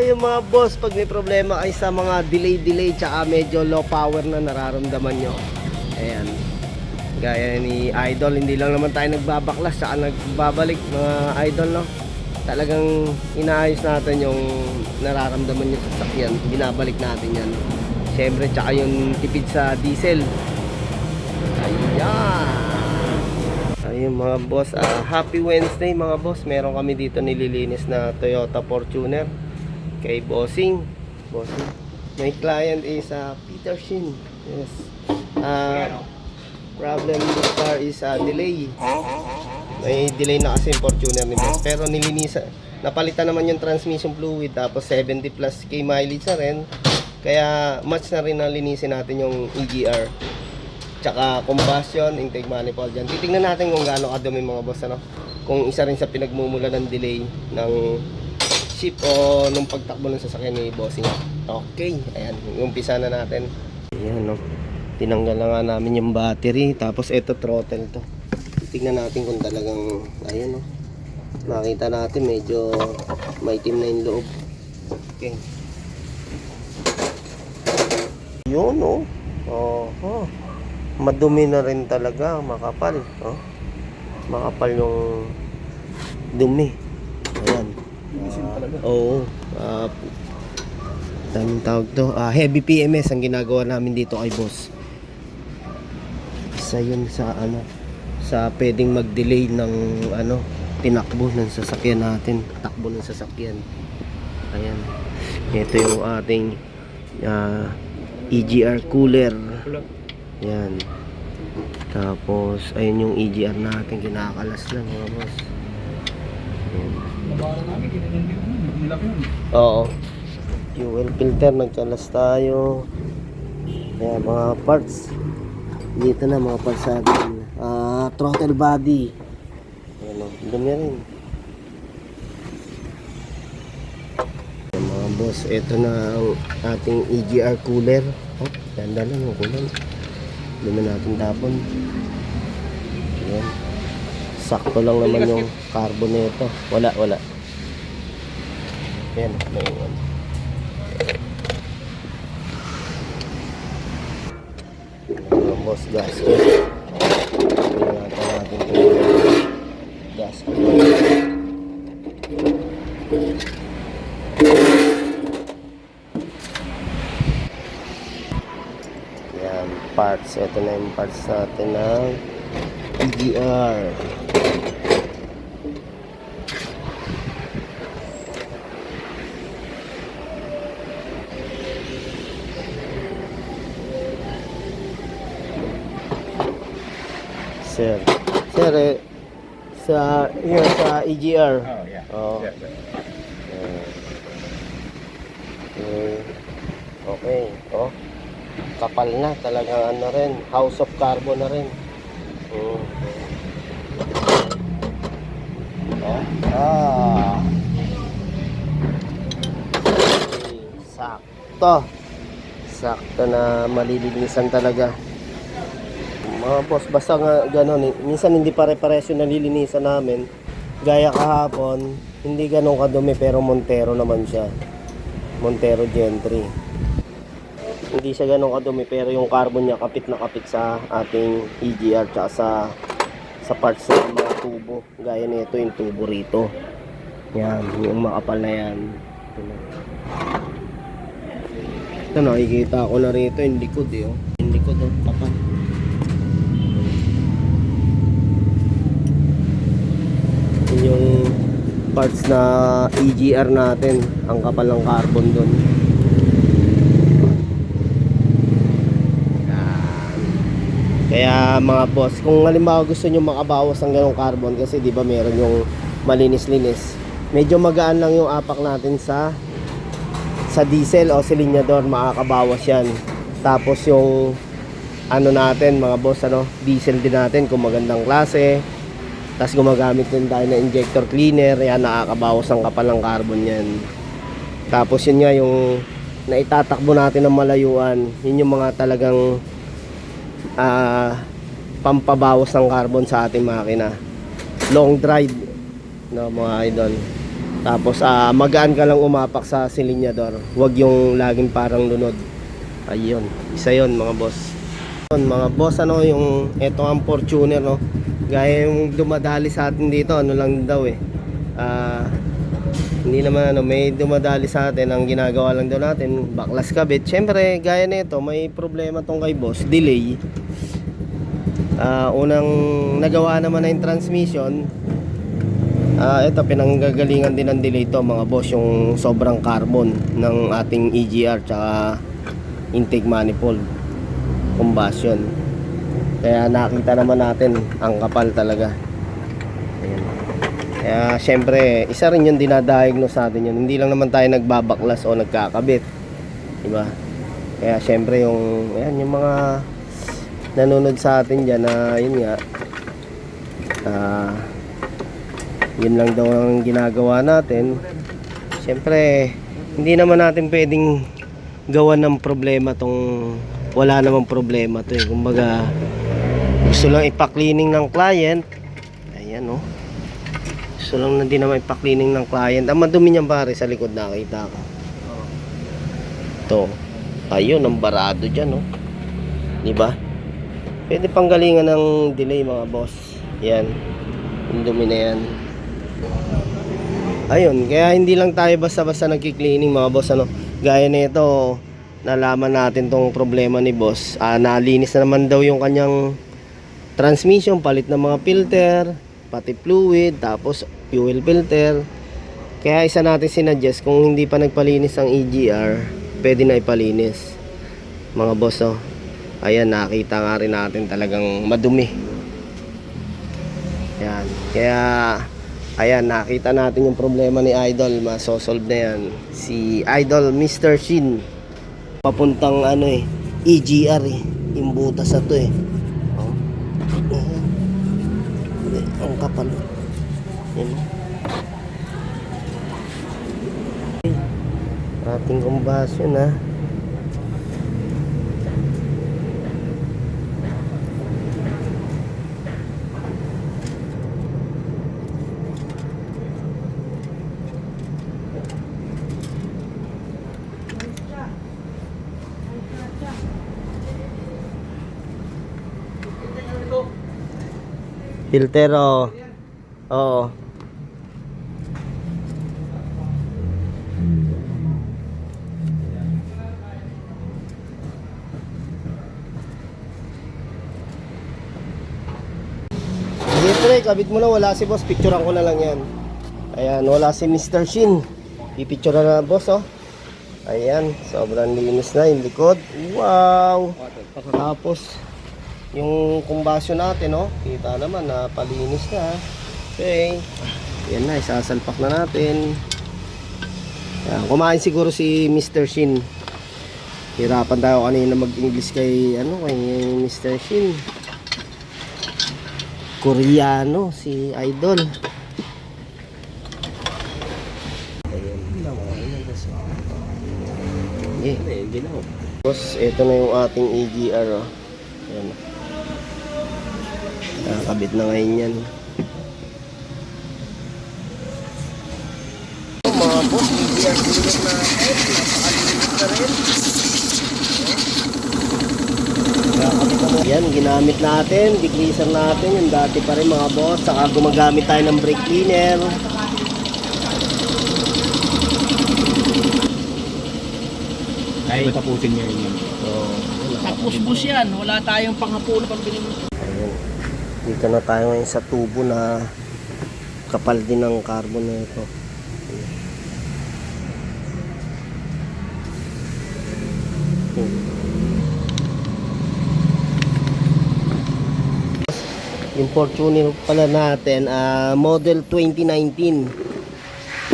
yung mga boss, pag may problema ay sa mga delay tsaka medyo low power na nararamdaman nyo. Ayan. Gaya ni Idol, hindi lang naman tayo nagbabaklas tsaka nagbabalik mga Idol, no? Talagang inaayos natin yung nararamdaman nyo sa sasakyan. Binabalik natin yan. Siyempre, tsaka yung tipid sa diesel. Ayan. Ayun mga boss, happy Wednesday mga boss. Meron kami dito nililinis na Toyota Fortuner kay Bossing. My client is Peter Shin. Yes. Problem with car is delay. May delay na kasi yung Fortuner ni boss. Pero nilinisan, napalitan naman yung transmission fluid. Tapos 70 plus K mileage na rin. Kaya match na rin na linisin natin yung EGR. Tsaka combustion, intake manifold dyan. Titignan natin kung gaano kadumi mga boss, ano? Kung isa rin sa pinagmumula ng delay ng ship o nung pagtakbo ng sasakyan ni Bossing. Okay, ayan, umpisa na natin. Ayan, no? Tinanggal na nga namin yung battery. Tapos ito throttle to. Titignan natin kung talagang, ayan, no? Makita natin medyo maitim na yung loob. Okay. Yun, no? Oh. Madumi na rin talaga, makapal, oh. Makapal yung dumi. Ayan. Oo. Daming tawag to. Heavy PMS ang ginagawa namin dito kay boss. Isa yun sa sa pwedeng mag-delay ng tinakbo ng sasakyan natin, takbo ng sasakyan. Ayan. Ito yung ating EGR cooler. Yan. Tapos ayun yung EGR natin, kinakalas lang mga boss. Oo. Fuel filter, nagkalas tayo. Ayan, mga parts. Dito na mga parts natin. Throttle body. Ayan o, dumi rin. Ayan, mga boss, ito na ang ating EGR cooler. Oh, ganda lang yung cooler. Dumi natin tapon. Ayan. Sakto lang naman yung carbon nito. Wala. Ayan, may iwan. Boss gasket. Pinagatan natin yung gasket. Yan, parts. Ito na yung parts natin ng EGR. Sir, sa EGR. Oh, yeah. Oh. Yeah. Okay. Oh. Kapal na talaga, rin, house of carbon na rin. Sakto na malilinisan talaga mga boss. Basta nga gano'n, minsan hindi pare-pares yung nalilinisan namin. Gaya kahapon, hindi ganun kadumi, pero Montero naman siya, Montero Gentry. Hindi siya ganun kadumi, pero yung carbon niya kapit na kapit sa ating EGR tsaka sa parts ng mga tubo. Gaya nito yung tubo rito. Yan, yung makapal na yan. Ito, nakikita ko na rito yung likod eh. Yung likod, kapal. Yung parts na EGR natin, ang kapal ng carbon doon. Kaya mga boss, kung halimbawa gusto nyo makabawas ng ganong carbon, kasi di ba meron yung malinis-linis, medyo magaan lang yung apak natin sa diesel o silinyador, makakabawas yan. Tapos yung natin mga boss, diesel din natin kung magandang klase. Tapos gumagamit din tayo na injector cleaner, yan, nakakabawas ng kapal ng carbon yan. Tapos yun nga yung naitatakbo natin ng malayuan, yun yung mga talagang pampabawas ng carbon sa ating makina. Long drive, no, mga idol. Tapos magaan ka lang umapak sa silinyador. Huwag yung laging parang lunod. Ayun, isa yon mga boss. Yun, mga boss, ano yung eto ang Fortuner, no? Gaya yung dumadali sa atin dito, ano lang daw hindi naman may dumadali sa atin, ang ginagawa lang daw natin baklas kabit. Syempre gaya nito, may problema tong kay boss, delay. Unang nagawa naman na yung transmission. Ito pinanggagalingan din ng delay to mga boss, yung sobrang carbon ng ating EGR tsaka intake manifold combustion. Kaya nakita naman natin ang kapal talaga. Ayan. Kaya syempre isa rin yung dinadiagnose natin yun. Hindi lang naman tayo nagbabaklas o nagkakabit, diba? Kaya syempre yung ayan, yung mga nanonood sa atin dyan na yun nga yun lang daw ang ginagawa natin. Syempre hindi naman natin pwedeng gawan ng problema tong wala namang problema to kumbaga gusto lang ipa-cleaning ng client. Ayan oh, gusto lang na din naman ipa-cleaning ng client. Ang madumi niyan pare sa likod, nakita ko to, ayun ang barado dyan oh, diba? Pwede pang galingan ng delay mga boss. Yan, yung dumi na yan. Ayun, kaya hindi lang tayo basta-basta nagki-cleaning mga boss, ano. Gaya nito, nalaman natin tong problema ni boss. Nalinis na naman daw yung kanyang transmission, palit ng mga filter, pati fluid, tapos fuel filter. Kaya isa natin sinuggest, kung hindi pa nagpalinis ang EGR, pwede na ipalinis mga boss oh. Ayan, nakita nga rin natin talagang madumi. Ayan, kaya ayan, nakita natin yung problema ni Idol. Masosolve na yan si Idol Mr. Shin. Papuntang ano EGR yung butas na to oh. Ang kapal. Ayan. Ating combustion filter oh. Oo. Sige, kabit mo na, wala si boss, picturean ko na lang yan. Ayan, wala si Mr. Shin. Pipicturean na boss oh. Ayan, sobrang linis na yung likod. Wow. Tapos yung combustion natin oh, kita naman na palinis na. Okay. Yan na, isasalpak na natin. Ayan, kumain siguro si Mr. Shin. Hirapan tayo kanina mag-English kay kay Mr. Shin. Koreano si Idol. Ayan lang, ginaw. Boss, ito na yung ating EGR oh. Ayan. Nakakabit na ngayon yan. Mga boss, EGR tulog na napakalinis na rin. Yan, ginamit natin, degreaser natin, yung dati pa rin mga boss. Saka gumagamit tayo ng brake cleaner. Ay, tapusin niyo yun. Tapos yan, wala tayong panghapulo pang binili. Ayun. Dito na tayo ngayon sa tubo na kapal din ng carbon na ito. Yung Fortuner pala natin, model 2019.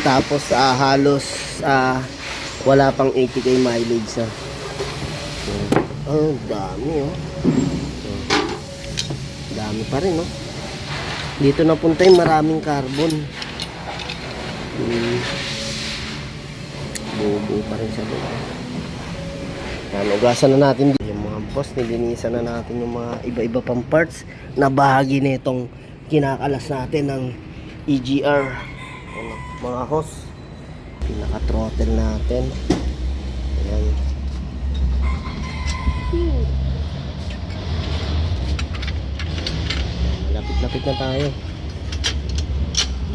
Tapos halos wala pang 80k mileage oh, dami oh. Dami pa rin oh. Dito napunta yung maraming carbon. Buo pa rin sa loob. Yan, ugasan na natin yung mga boss, nilinisan na natin yung mga iba-iba pang parts na bahagi nitong kinakalas natin ng EGR. mga hose. Pinaka-throttle natin. Ayan. Malapit-lapit na tayo.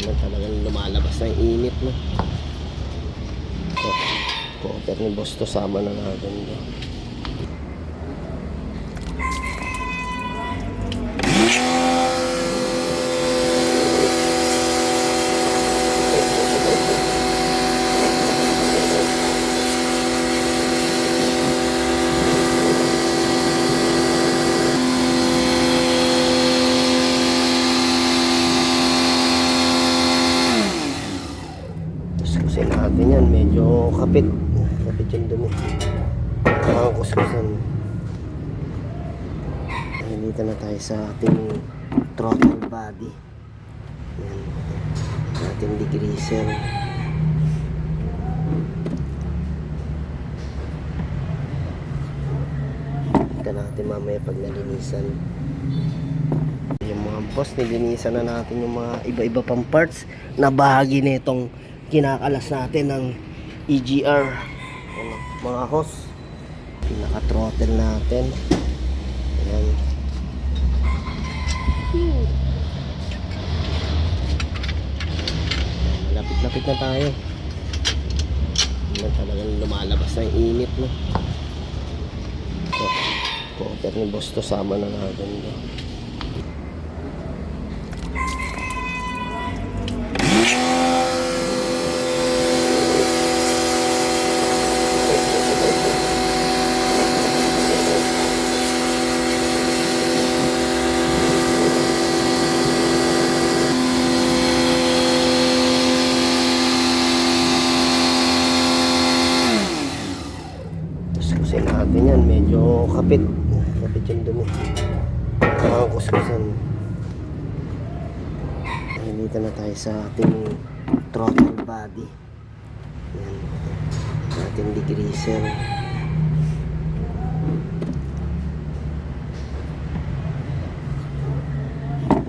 Talagang lumalabas na yung init, no? So, cover ni boss to, sama na natin, no? Kuskusin natin yan, medyo kapit yung dumi. Mga kuskusan. Dito na tayo sa ating throttle body. Yan. Ating degreaser. Ito natin mamaya pag nalinisan. Yung mga boss, nilinisan na natin yung mga iba-iba pang parts na bahagi nitong kinakalas natin ng EGR. Ano, mga hose. Pinaka-throttle natin. Ayan. Malapit-lapit na tayo. Talagang lumalabas na yung init, no? So, cover ni boss to, sama na natin, no? Kuskusin natin yan, medyo kapit yung dumi. Mga kuskusan. Dito na tayo sa ating throttle body. Yan. Ating degreaser.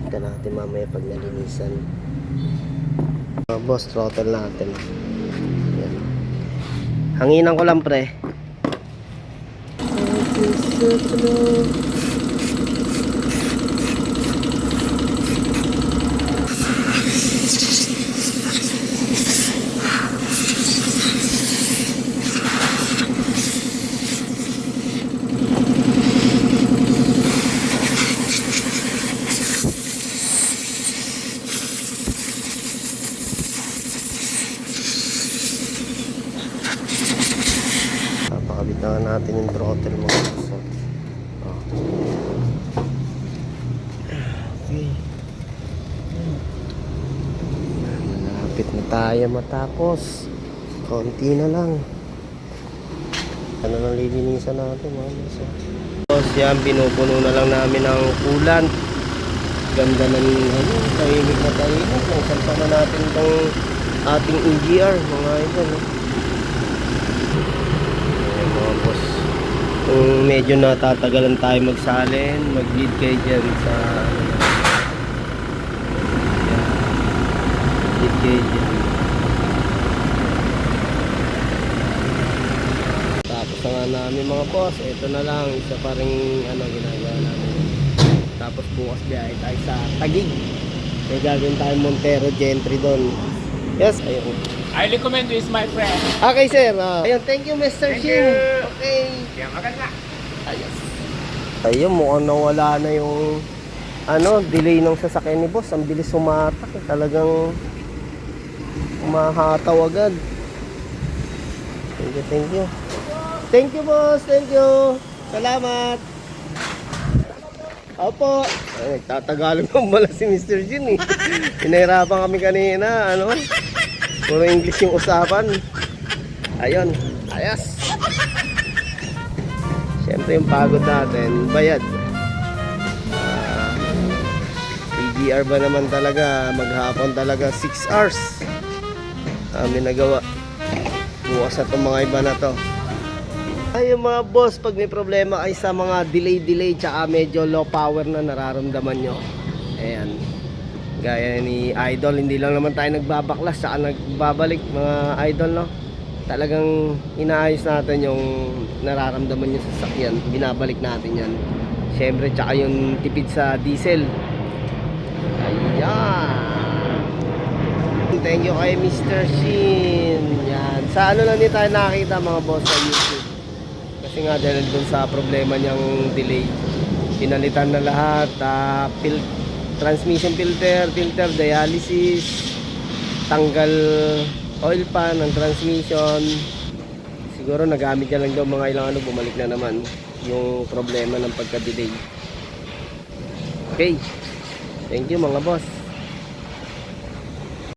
Ito natin mamaya pag nalinisan. Boss, throttle natin. Yan. Hanginan ko lang, pre. Papabitangan natin yung throttle mga boss. Okay. Malapit na tayo matapos. Konti na lang. Ano lang lilinisan natin mga boss. Boss, yan, pinupuno na lang namin ng coolant. Ganda na ng tahimik na tahimik. Nagsalpa na natin itong ating EGR mga idol. Mga boss, kung medyo natatagalan tayo magsalin, mag-lead kayo dyan sa lead kayo dyan. Tapos na nga namin mga boss, ito na lang, isa pa rin ginagawa namin. Tapos bukas biyahe tayo sa Taguig, may gagawin tayong Montero Gentry doon. Yes, ayun. I recommend you is my friend. Okay, sir. Ayun, thank you, Mr. Thank Shin. you. Okay. Kaya maganda. Ayos. Ayun, mukhang nawala na yung delay ng sasakyan ni boss. Ang bilis sumatak. Talagang umahataw agad. Thank you, thank you. Thank you, boss. Thank you. Salamat. Opo. Ay, nagtatagalog naman pala si Mr. Jin eh. Pinahirapan kami kanina, puro English yung usapan. Ayun, ayos. Siyempre yung pagod natin, bayad. EGR ba naman talaga, maghapon talaga 6 hours. Kami nagawa. Bukas na itong mga iba na to. Ayun mga boss, pag may problema ay sa mga delay tsaka medyo low power na nararamdaman nyo, ayan, Gaya ni Idol, hindi lang naman tayo nagbabaklas saka nagbabalik mga idol, no? Talagang inaayos natin yung nararamdaman yung sasakyan, binabalik natin yan. Siyempre, tsaka yung tipid sa diesel. Ayan. Thank you kay Mr. Shin. Yan. Sa ano lang din tayo nakakita mga boss sa YouTube. Kasi nga dahil dun sa problema niyang delay, pinalitan na lahat, transmission filter, dialysis, tanggal oil pan ng transmission. Siguro nagamit niya lang daw mga ilang ano, bumalik na naman yung problema ng pagka-delay. Okay, thank you mga boss.